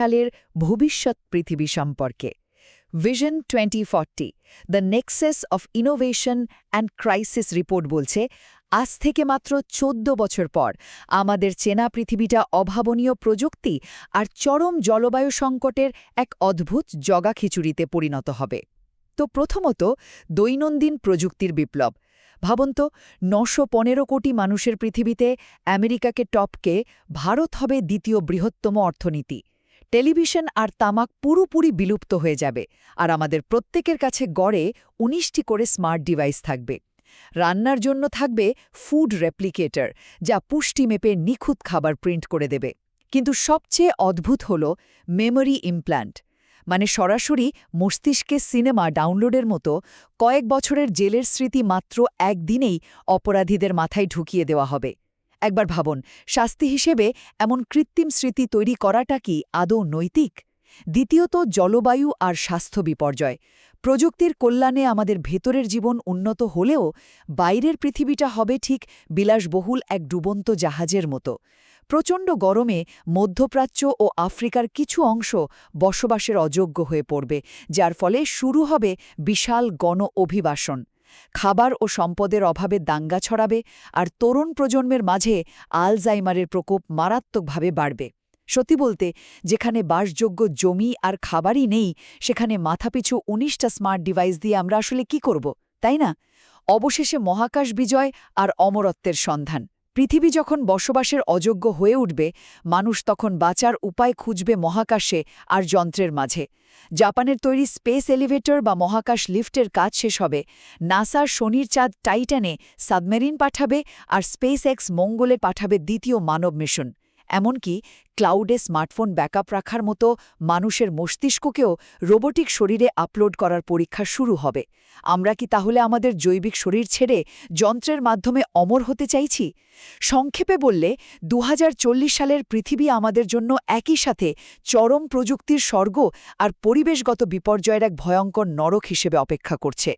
সালের ভবিষ্যৎ পৃথিবী সম্পর্কে। Vision 2040 the Nexus of innovation and crisis report বলছে, আজ থেকে মাত্র ১৪ বছর পর আমাদের চেনা পৃথিবীটা অভাবনীয় প্রযুক্তি আর চরম জলবায়ু সংকটের এক অদ্ভুত জগাখিচুড়িতে পরিণত হবে। তো প্রথমত, দৈনন্দিন প্রযুক্তির বিপ্লব। ভাবুন তো, ৯১৫ কোটি মানুষের পৃথিবীতে আমেরিকাকে টপকে ভারত হবে দ্বিতীয় বৃহত্তম অর্থনীতি। টেলিভিশন আর তামাক পুরোপুরি বিলুপ্ত হয়ে যাবে, আর আমাদের প্রত্যেকের কাছে গড়ে ১৯টি করে স্মার্ট ডিভাইস থাকবে। রান্নার জন্য থাকবে ফুড রেপ্লিকেটর, যা পুষ্টি মেপে নিখুঁত খাবার প্রিন্ট করে দেবে। কিন্তু সবচেয়ে অদ্ভুত হল মেমোরি ইমপ্ল্যান্ট, মানে সরাসরি মস্তিষ্কে সিনেমা ডাউনলোডের মতো কয়েক বছরের জেলের স্মৃতি মাত্র একদিনেই অপরাধীদের মাথায় ঢুকিয়ে দেওয়া হবে। একবার ভাবুন, শাস্তি হিসেবে এমন কৃত্রিম স্মৃতি তৈরি করাটা কি আদৌ নৈতিক? দ্বিতীয়ত, জলবায়ু আর স্বাস্থ্য বিপর্যয়। প্রযুক্তির কল্যাণে আমাদের ভেতরের জীবন উন্নত হলেও বাইরের পৃথিবীটা হবে ঠিক বিলাসবহুল এক ডুবন্ত জাহাজের মতো। প্রচণ্ড গরমে মধ্যপ্রাচ্য ও আফ্রিকার কিছু অংশ বসবাসের অযোগ্য হয়ে পড়বে, যার ফলে শুরু হবে বিশাল গণ অভিবাসন। খাবার ও সম্পদের অভাবে দাঙ্গা ছড়াবে, আর তরুণ প্রজন্মের মাঝে আলজাইমারের প্রকোপ মারাত্মকভাবে বাড়বে। সত্যি বলতে, যেখানে বাসযোগ্য জমি আর খাবারই নেই, সেখানে মাথাপিছু ১৯টা স্মার্ট ডিভাইস দিয়ে আমরা আসলে কি করব, তাই না? অবশেষে মহাকাশ বিজয় আর অমরত্বের সন্ধান। পৃথিবী যখন বসবাসের অযোগ্য হয়ে উঠবে, মানুষ তখন বাঁচার উপায় খুঁজবে মহাকাশে আর যন্ত্রের মাঝে। জাপানের তৈরি স্পেস এলিভেটর বা মহাকাশ লিফটের কাজ শেষ হবে, নাসার শনির চাঁদ টাইটানে সাবমেরিন পাঠাবে, আর স্পেস এক্স মঙ্গলে পাঠাবে দ্বিতীয় মানব মিশন। এমনকি ক্লাউডে স্মার্টফোন ব্যাকআপ রাখার মতো মানুষের মস্তিষ্ককেও রোবোটিক শরীরে আপলোড করার পরীক্ষা শুরু হবে। আমরা কি তাহলে আমাদের জৈবিক শরীর ছেড়ে যন্ত্রের মাধ্যমে অমর হতে চাইছি? সংক্ষেপে বললে, ২০৪০ সালের পৃথিবী আমাদের জন্য একই সাথে চরম প্রযুক্তির স্বর্গ আর পরিবেশগত বিপর্যয়ের এক ভয়ঙ্কর নরক হিসেবে অপেক্ষা করছে।